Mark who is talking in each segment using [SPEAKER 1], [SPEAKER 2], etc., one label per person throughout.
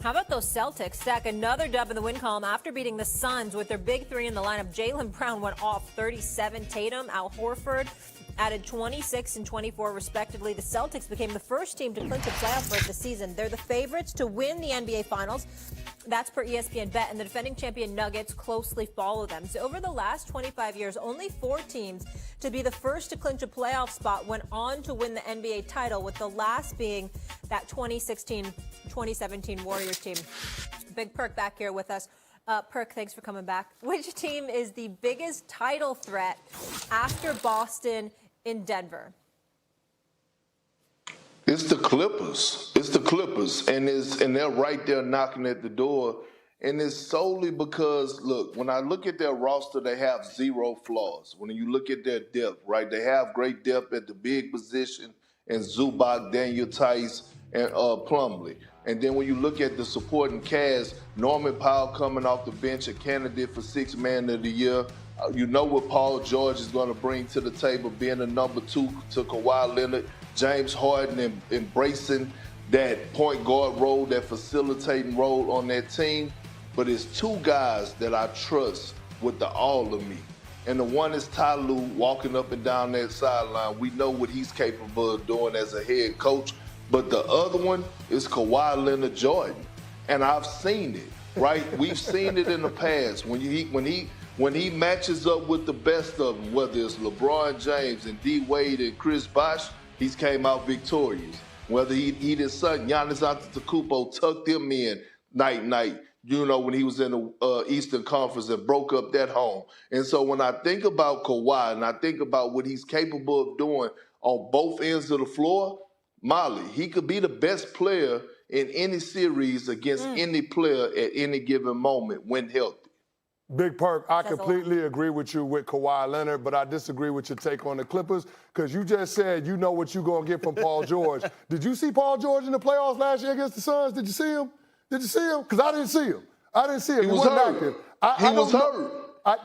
[SPEAKER 1] How about those Celtics stack another dub in the win column after beating the Suns with their big three in the lineup? Jaylen Brown went off 37. Tatum, Al Horford added 26 and 24 respectively. The Celtics became the first team to clinch a playoff berth this season. They're the favorites to win the NBA Finals. That's per ESPN Bet, and the defending champion Nuggets closely follow them. So over the last 25 years, only 4 teams to be the first to clinch a playoff spot went on to win the NBA title, with the last being that 2016-2017 Warriors team. Big Perk back here with us. Perk, thanks for coming back. Which team is the biggest title threat after Boston in Denver?
[SPEAKER 2] It's the Clippers. It's the Clippers, and they're right there knocking at the door. And it's solely because, look, when I look at their roster, they have 0 flaws. When you look at their depth, right, they have great depth at the big position, and Zubac, Daniel Tice, and Plumlee. And then when you look at the supporting cast, Norman Powell coming off the bench, a candidate for 6th Man of the Year. You know what Paul George is going to bring to the table, being a number 2 to Kawhi Leonard. James Harden embracing that point guard role, that facilitating role on that team. But it's 2 guys that I trust with the all of me. And the one is Ty Lue walking up and down that sideline. We know what he's capable of doing as a head coach. But the other one is Kawhi Leonard Jordan. And I've seen it, right? We've seen it in the past. When he matches up with the best of them, whether it's LeBron James and D. Wade and Chris Bosh, he's came out victorious. Whether his son, Giannis Antetokounmpo, tucked him in night, you know, when he was in the Eastern Conference and broke up that home. And so when I think about Kawhi and I think about what he's capable of doing on both ends of the floor, Molly, he could be the best player in any series against any player at any given moment when healthy.
[SPEAKER 3] Big Perk, I completely agree with you with Kawhi Leonard, but I disagree with your take on the Clippers because you just said you know what you're going to get from Paul George. Did you see Paul George in the playoffs last year against the Suns? Did you see him? Because I didn't see him. He
[SPEAKER 2] was hurt. He was hurt.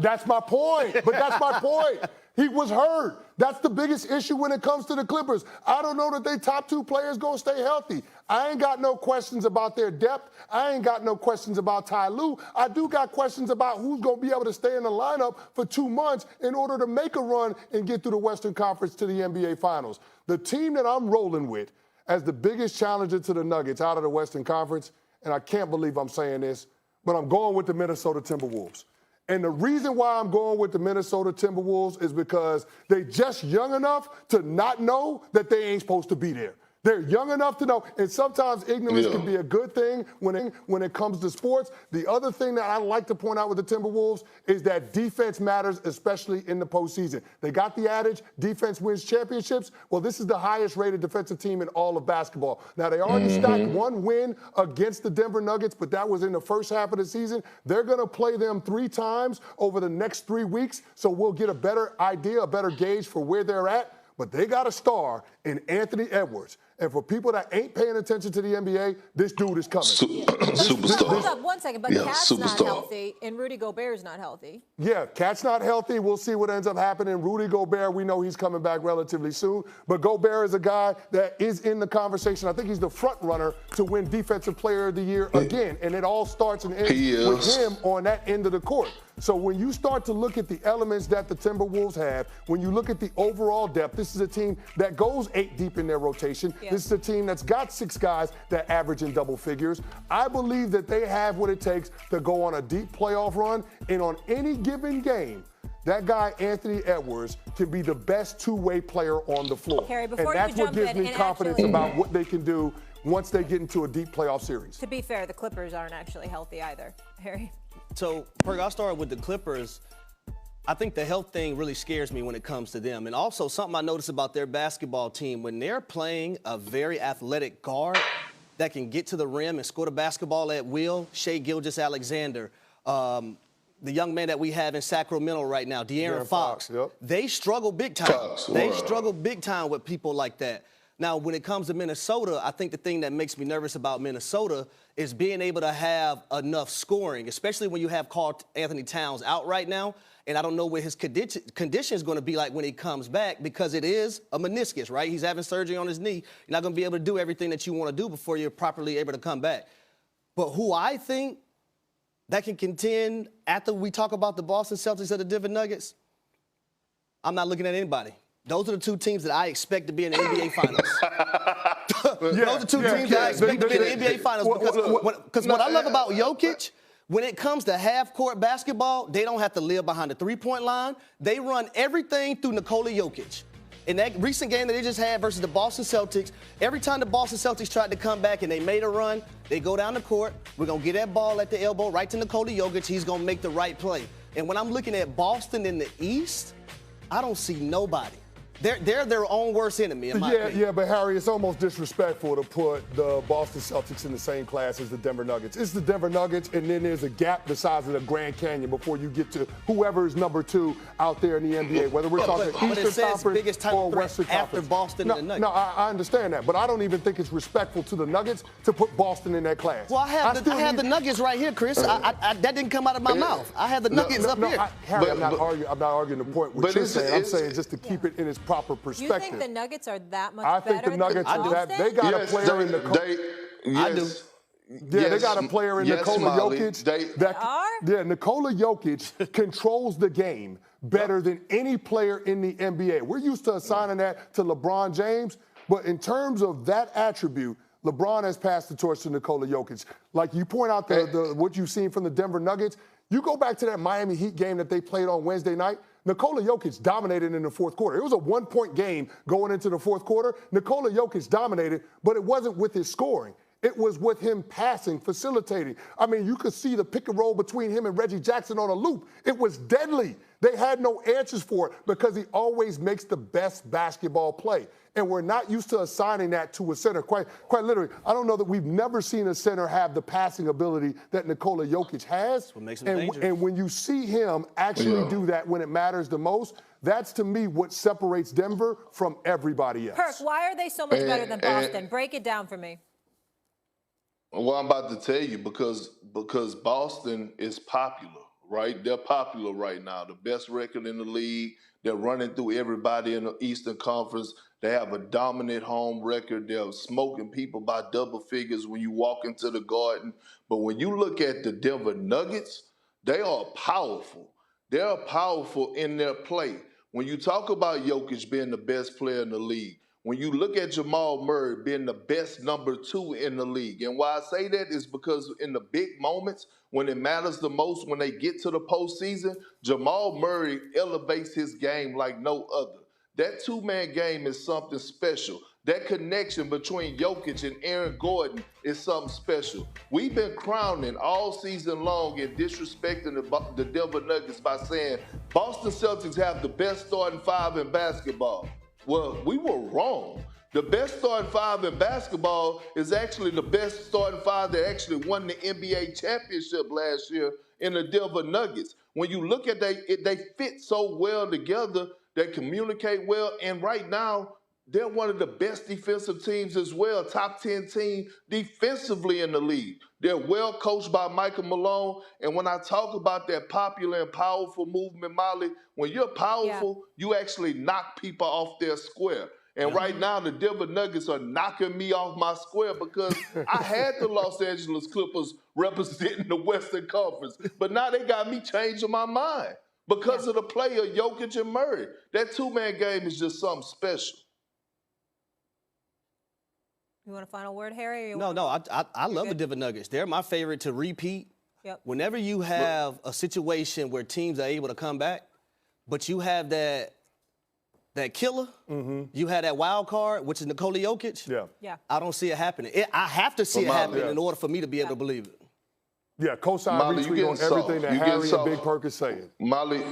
[SPEAKER 3] That's my point. But that's my point. He was hurt. That's the biggest issue when it comes to the Clippers. I don't know that they top 2 players going to stay healthy. I ain't got no questions about their depth. I ain't got no questions about Ty Lue. I do got questions about who's going to be able to stay in the lineup for 2 months in order to make a run and get through the Western Conference to the NBA Finals. The team that I'm rolling with as the biggest challenger to the Nuggets out of the Western Conference, and I can't believe I'm saying this, but I'm going with the Minnesota Timberwolves. And the reason why I'm going with the Minnesota Timberwolves is because they're just young enough to not know that they ain't supposed to be there. They're young enough to know, and sometimes ignorance can be a good thing when it comes to sports. The other thing that I like to point out with the Timberwolves is that defense matters, especially in the postseason. They got the adage, defense wins championships. Well, this is the highest-rated defensive team in all of basketball. Now, they already stacked 1 win against the Denver Nuggets, but that was in the first half of the season. They're going to play them 3 times over the next 3 weeks, so we'll get a better idea, a better gauge for where they're at. But they got a star in Anthony Edwards. And for people that ain't paying attention to the NBA, this dude is coming.
[SPEAKER 2] Superstar.
[SPEAKER 1] Hold up 1 second, but Cat's not healthy, and Rudy Gobert's not healthy.
[SPEAKER 3] Yeah, Cat's not healthy. We'll see what ends up happening. Rudy Gobert, we know he's coming back relatively soon. But Gobert is a guy that is in the conversation. I think he's the front runner to win Defensive Player of the Year again. And it all starts and ends with him on that end of the court. So when you start to look at the elements that the Timberwolves have, when you look at the overall depth, this is a team that goes 8 deep in their rotation. Yeah. This is a team that's got 6 guys that average in double figures. I believe that they have what it takes to go on a deep playoff run. And on any given game, that guy, Anthony Edwards, can be the best 2-way player on the floor.
[SPEAKER 1] Harry,
[SPEAKER 3] and that's what gives me confidence about what they can do once they get into a deep playoff series.
[SPEAKER 1] To be fair, the Clippers aren't actually healthy either. Harry?
[SPEAKER 4] So, Perk, I'll start with the Clippers. I think the health thing really scares me when it comes to them. And also something I noticed about their basketball team, when they're playing a very athletic guard that can get to the rim and score the basketball at will, Shai Gilgeous-Alexander, the young man that we have in Sacramento right now, De'Aaron Fox, they struggle big time. They struggle big time with people like that. Now, when it comes to Minnesota, I think the thing that makes me nervous about Minnesota is being able to have enough scoring, especially when you have Karl Anthony Towns out right now. And I don't know what his condition is going to be like when he comes back, because it is a meniscus, right? He's having surgery on his knee. You're not going to be able to do everything that you want to do before you're properly able to come back. But who I think that can contend after we talk about the Boston Celtics or the Denver Nuggets, I'm not looking at anybody. Those are the two teams that I expect to be in the NBA Finals. Those are two teams that I expect to be in the NBA Finals. Because what I love about Jokic, when it comes to half-court basketball, they don't have to live behind the three-point line. They run everything through Nikola Jokic. In that recent game that they just had versus the Boston Celtics, every time the Boston Celtics tried to come back and they made a run, they go down the court. We're going to get that ball at the elbow right to Nikola Jokic. He's going to make the right play. And when I'm looking at Boston in the East, I don't see nobody. They're their own worst enemy, in my opinion.
[SPEAKER 3] Yeah, but Harry, it's almost disrespectful to put the Boston Celtics in the same class as the Denver Nuggets. It's the Denver Nuggets, and then there's a gap the size of the Grand Canyon before you get to whoever is number 2 out there in the NBA, whether we're talking Eastern Conference or Western Conference.
[SPEAKER 4] After Boston and the Nuggets.
[SPEAKER 3] No, I understand that, but I don't even think it's respectful to the Nuggets to put Boston in that class.
[SPEAKER 4] Well, I have the Nuggets right here, Chris. That didn't come out of my mouth. I have the Nuggets up here.
[SPEAKER 3] Harry, I'm not arguing the point what you're saying. I'm saying just to keep it in its proper perspective.
[SPEAKER 1] You think the Nuggets are that much
[SPEAKER 3] I
[SPEAKER 1] better
[SPEAKER 3] think the Nuggets
[SPEAKER 1] than
[SPEAKER 3] are that. They got a player in the
[SPEAKER 4] I do.
[SPEAKER 3] Yeah, they got a player in Nikola Jokic. Nikola Jokic controls the game better than any player in the NBA. We're used to assigning that to LeBron James, but in terms of that attribute, LeBron has passed the torch to Nikola Jokic. Like you point out what you've seen from the Denver Nuggets, you go back to that Miami Heat game that they played on Wednesday night. Nikola Jokic dominated in the fourth quarter. It was a one-point game going into the fourth quarter. Nikola Jokic dominated, but it wasn't with his scoring. It was with him passing, facilitating. I mean, you could see the pick and roll between him and Reggie Jackson on a loop. It was deadly. They had no answers for it because he always makes the best basketball play. And we're not used to assigning that to a center. Quite literally, I don't know that we've never seen a center have the passing ability that Nikola Jokic has.
[SPEAKER 4] That's what makes him dangerous.
[SPEAKER 3] And when you see him actually do that when it matters the most, that's to me what separates Denver from everybody else.
[SPEAKER 1] Perk, why are they so much better than Boston? Break it down for me.
[SPEAKER 2] Well, I'm about to tell you because Boston is popular, right? They're popular right now. The best record in the league. They're running through everybody in the Eastern Conference. They have a dominant home record. They're smoking people by double figures when you walk into the Garden. But when you look at the Denver Nuggets, they are powerful. They're powerful in their play. When you talk about Jokic being the best player in the league, when you look at Jamal Murray being the best number 2 in the league, and why I say that is because in the big moments, when it matters the most, when they get to the postseason, Jamal Murray elevates his game like no other. That two-man game is something special. That connection between Jokic and Aaron Gordon is something special. We've been crowning all season long and disrespecting the Denver Nuggets by saying Boston Celtics have the best starting 5 in basketball. Well, we were wrong. The best starting 5 in basketball is actually the best starting 5 that actually won the NBA championship last year in the Denver Nuggets. When you look at they fit so well together, they communicate well, and right now, they're one of the best defensive teams as well, top 10 team defensively in the league. They're well coached by Michael Malone, and when I talk about that popular and powerful movement, Molly, when you're powerful, you actually knock people off their square. And right now, the Denver Nuggets are knocking me off my square because I had the Los Angeles Clippers representing the Western Conference, but now they got me changing my mind because of the play of Jokic and Murray. That two-man game is just something special.
[SPEAKER 1] You want a final word, Harry?
[SPEAKER 4] No, I love the Denver Nuggets. They're my favorite to repeat.
[SPEAKER 1] Yep.
[SPEAKER 4] Whenever you have a situation where teams are able to come back, but you have that killer, you have that wild card, which is Nikola Jokic.
[SPEAKER 1] Yeah.
[SPEAKER 4] I don't see it happening. I have to see it happening in order for me to be able to believe it.
[SPEAKER 3] Yeah, co-sign retweet on everything that Harry and Big Perk is saying.
[SPEAKER 2] Molly,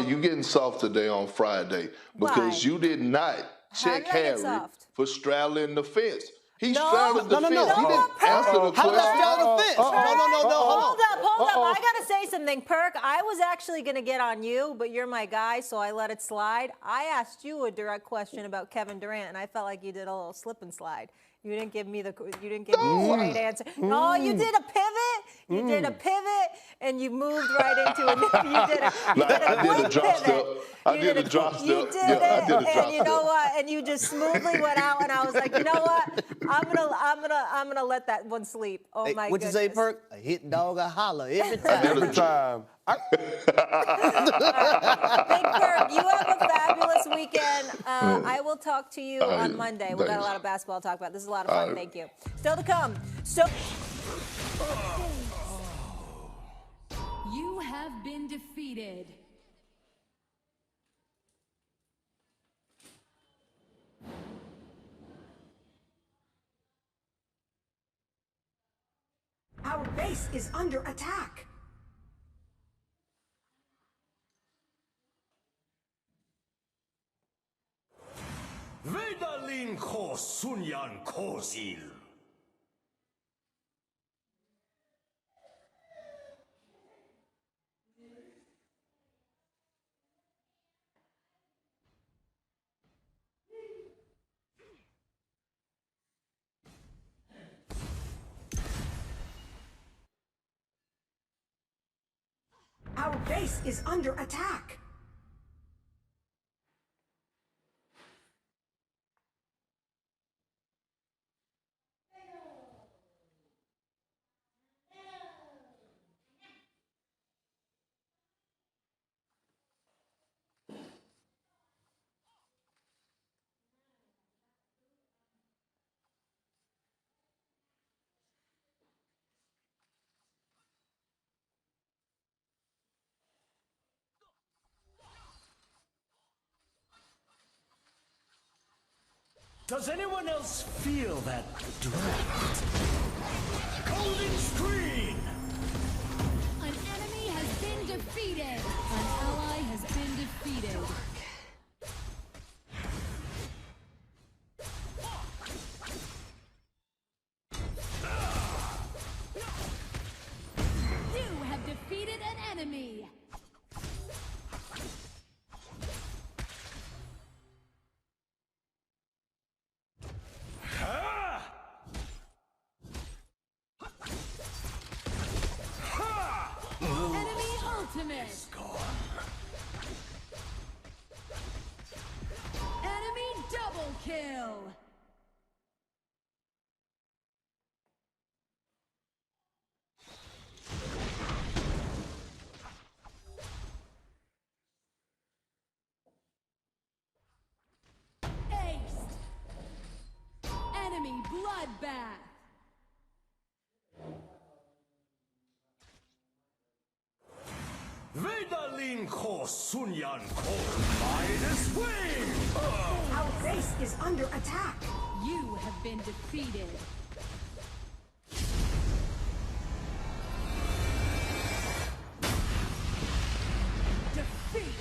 [SPEAKER 2] you getting soft today on Friday because you did not check Harry for straddling the fence. He straddled the fence. He didn't answer the question.
[SPEAKER 4] How did I straddle the fence? No.
[SPEAKER 1] Hold up. I got to say something, Perk. I was actually going to get on you, but you're my guy, so I let it slide. I asked you a direct question about Kevin Durant, and I felt like you did a little slip and slide. You didn't give me the right answer. No, you did a pivot. You did a pivot and you moved right into it.
[SPEAKER 2] I did a drop step. I did a drop step.
[SPEAKER 1] You did
[SPEAKER 2] Yeah, I
[SPEAKER 1] it,
[SPEAKER 2] did a drop
[SPEAKER 1] and you know
[SPEAKER 2] step.
[SPEAKER 1] what? And you just smoothly went out, and I was like, you know what? I'm gonna let that one sleep. Oh
[SPEAKER 4] Hey,
[SPEAKER 1] my
[SPEAKER 4] what
[SPEAKER 1] goodness.
[SPEAKER 4] you say, Perk? A hit dog, a holler every time.
[SPEAKER 3] Every time.
[SPEAKER 1] Big Perk, you have a fabulous weekend. I will talk to you on Monday. We've got a
[SPEAKER 2] thanks.
[SPEAKER 1] lot of basketball to talk about. This is a lot of fun. Thank you. Still to come.
[SPEAKER 5] You have been defeated.
[SPEAKER 6] Our base is under attack.
[SPEAKER 7] Vedalin ko sunyan kosil.
[SPEAKER 6] Our base is under attack.
[SPEAKER 7] Does anyone else feel that draft? Golden screen!
[SPEAKER 5] An enemy has been defeated. An ally has been defeated. You have defeated an enemy. Enemy ultimate. Enemy double kill. Ace. Enemy bloodbath.
[SPEAKER 7] Vedalin ko sunyan ko Midas Wing!
[SPEAKER 6] Our base is under attack.
[SPEAKER 5] You have been defeated.
[SPEAKER 6] Defeat.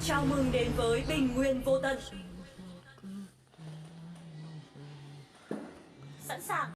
[SPEAKER 6] Chào mừng đến với bình nguyên vô tận. Sẵn sàng.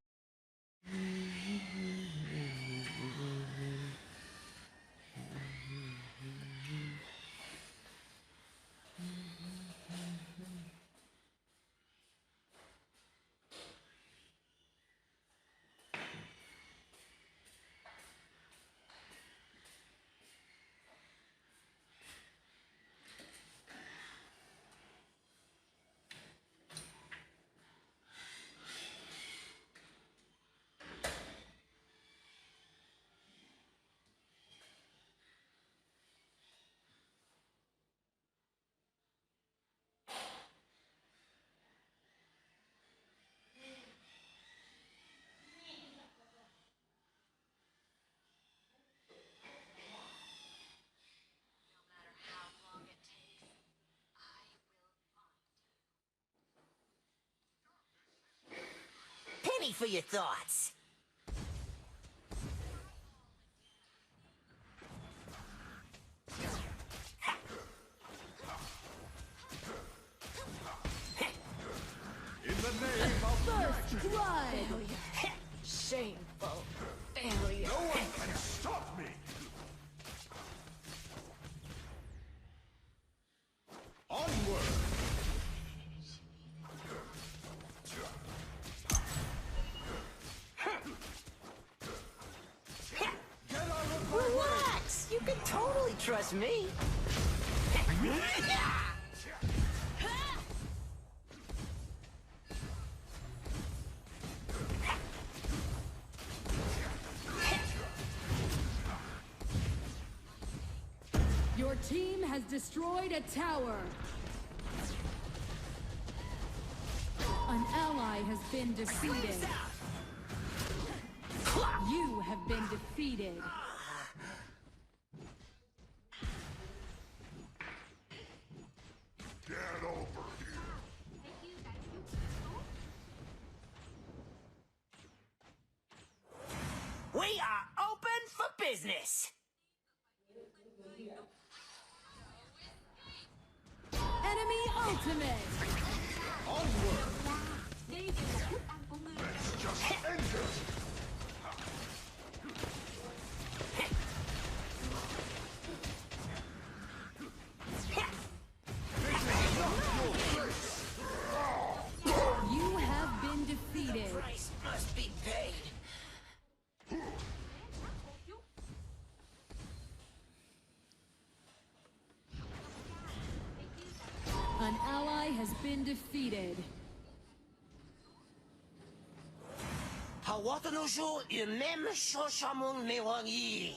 [SPEAKER 8] Penny for your thoughts.
[SPEAKER 7] In the name of
[SPEAKER 5] First blood.
[SPEAKER 8] Shameful failure.
[SPEAKER 7] no one can stop me. Onward. Get out of my way.
[SPEAKER 8] Relax. You can totally trust me.
[SPEAKER 5] Your team has destroyed a tower. An ally has been defeated. You have been defeated.
[SPEAKER 7] Get over here.
[SPEAKER 8] We are open for business.
[SPEAKER 5] Enemy ultimate.
[SPEAKER 7] Onward. Let's just end it.
[SPEAKER 5] You have been defeated.
[SPEAKER 8] Price must be paid.
[SPEAKER 5] An ally has been defeated.
[SPEAKER 8] Hawatanushu ilem shoshamun mewangi.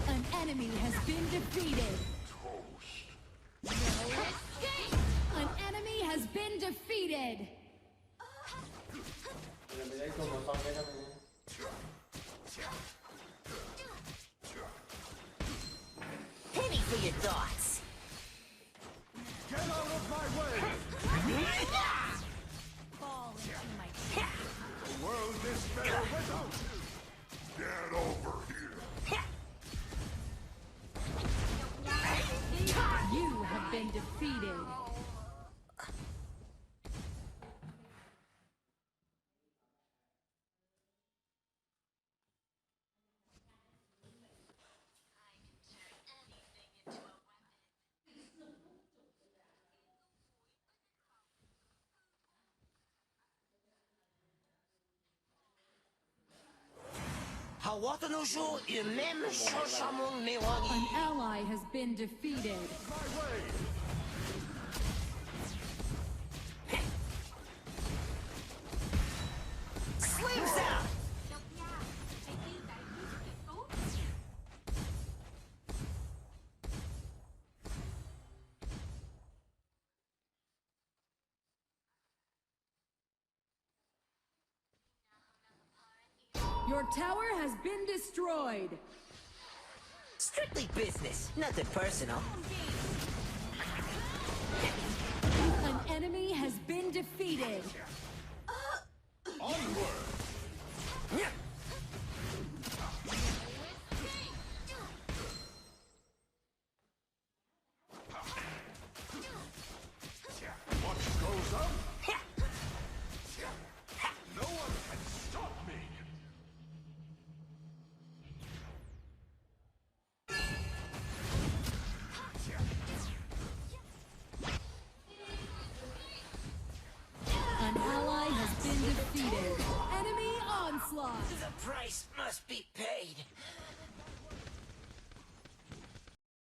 [SPEAKER 5] An enemy has been defeated. An enemy has been defeated.
[SPEAKER 8] Penny for your thoughts.
[SPEAKER 7] Get out of my way.
[SPEAKER 5] Fall into my
[SPEAKER 7] The world is better without you. Get over here.
[SPEAKER 5] You have been defeated.
[SPEAKER 8] Awatanojo Inem Shoshamon Mewangi.
[SPEAKER 5] An ally has been defeated.
[SPEAKER 8] Sleeves out!
[SPEAKER 5] Your tower has been destroyed.
[SPEAKER 8] Strictly business, nothing personal.
[SPEAKER 5] An enemy has been defeated.
[SPEAKER 7] What goes up? No one can stop me.
[SPEAKER 5] An ally has been defeated. Enemy onslaught.
[SPEAKER 8] The price must be paid.